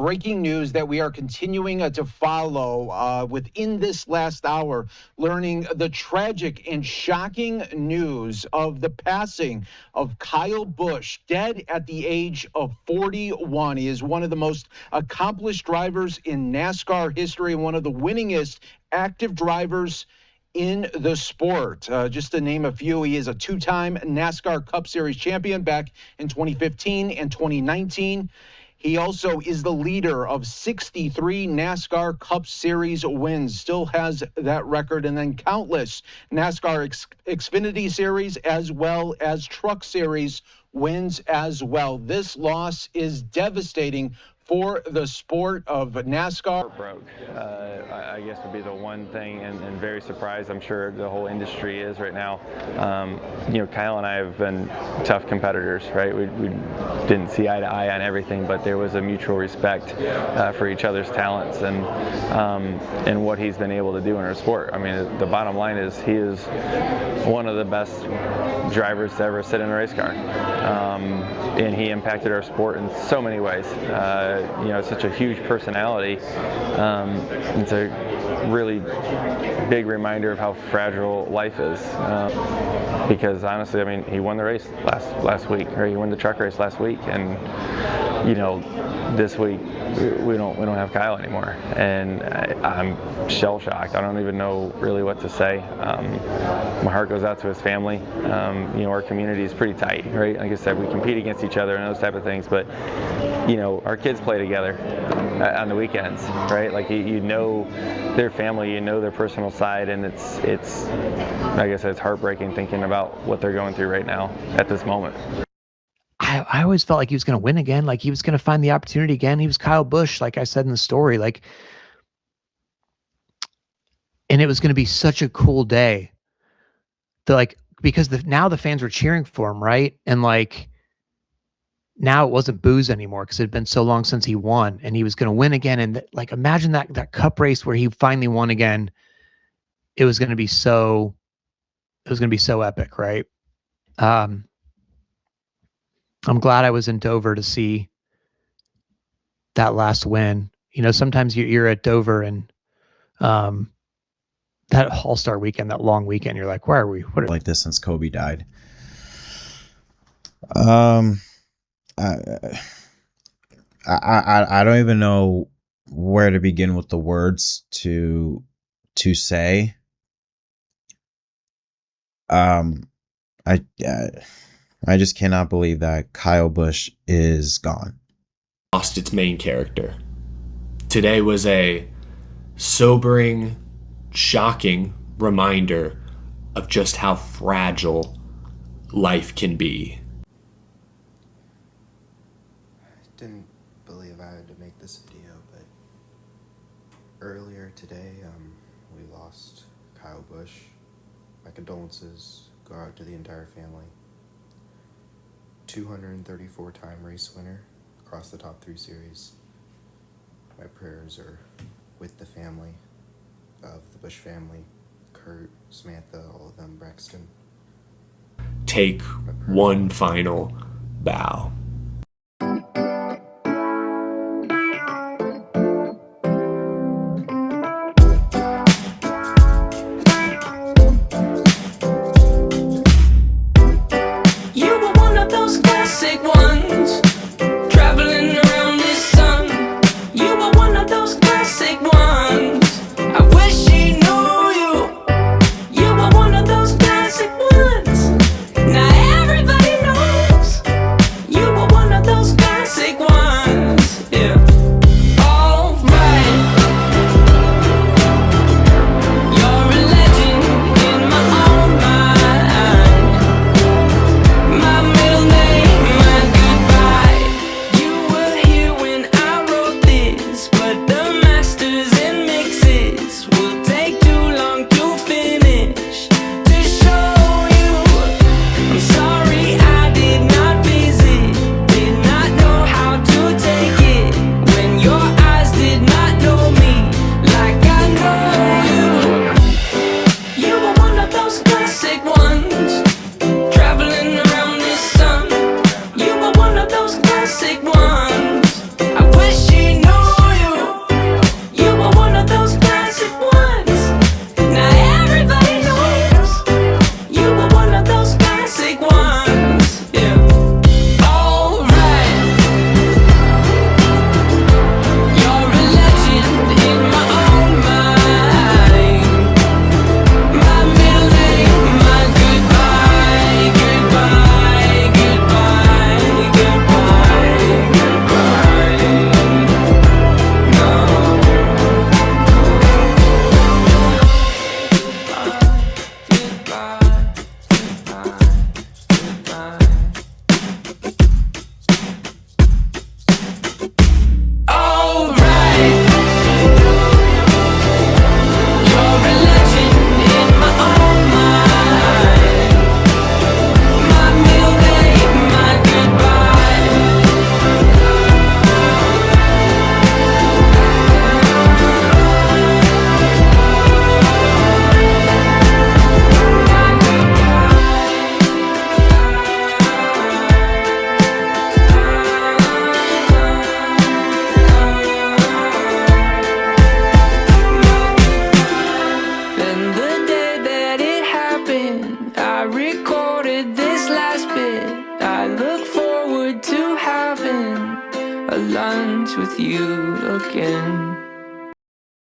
breaking news that we are continuing to follow within this last hour, learning the tragic and shocking news of the passing of Kyle Busch, dead at the age of 41. He is one of the most accomplished drivers in NASCAR history and one of the winningest active drivers in the sport. Just to name a few, he is a two-time NASCAR Cup Series champion back in 2015 and 2019. He also is the leader of 63 NASCAR Cup Series wins, still has that record, and then countless NASCAR Xfinity Series as well as Truck Series wins as well. This loss is devastating for the sport of NASCAR. Broke, I guess would be the one thing, and very surprised. I'm sure the whole industry is right now. Kyle and I have been tough competitors, right? We didn't see eye to eye on everything, but there was a mutual respect for each other's talents and what he's been able to do in our sport. I mean, the bottom line is he is one of the best drivers to ever sit in a race car, and he impacted our sport in so many ways. Such a huge personality. It's a really big reminder of how fragile life is. Because honestly, I mean, he won the race last week, or he won the truck race last week, and this week we don't have Kyle anymore, and I'm shell shocked. I don't even know really what to say. My heart goes out to his family. Our community is pretty tight, right? Like I said, we compete against each other and those type of things, but our kids play together on the weekends, right? Like you know their family, you know their personal side, and it's like I said, it's heartbreaking thinking about what they're going through right now at this moment. I always felt like he was going to win again, like he was going to find the opportunity again. He was Kyle Busch, like I said in the story, and it was going to be such a cool day. Because now the fans were cheering for him, right? And now it wasn't booze anymore because it had been so long since he won, and he was going to win again. And imagine that cup race where he finally won again. It was going to be so epic, right? I'm glad I was in Dover to see that last win. Sometimes you're at Dover and that All-Star weekend, that long weekend, you're like, where are we? What like this since Kobe died. I don't even know where to begin with the words to say. I just cannot believe that Kyle Busch is gone. Lost its main character. Today was a sobering, shocking reminder of just how fragile life can be. I didn't believe I had to make this video, but earlier today, we lost Kyle Busch. My condolences go out to the entire family. 234-time race winner across the top 3 series. My prayers are with the family of the Busch family, Kurt, Samantha, all of them, Braxton. Take one final bow. You this last bit, I look forward to having a lunch with you again.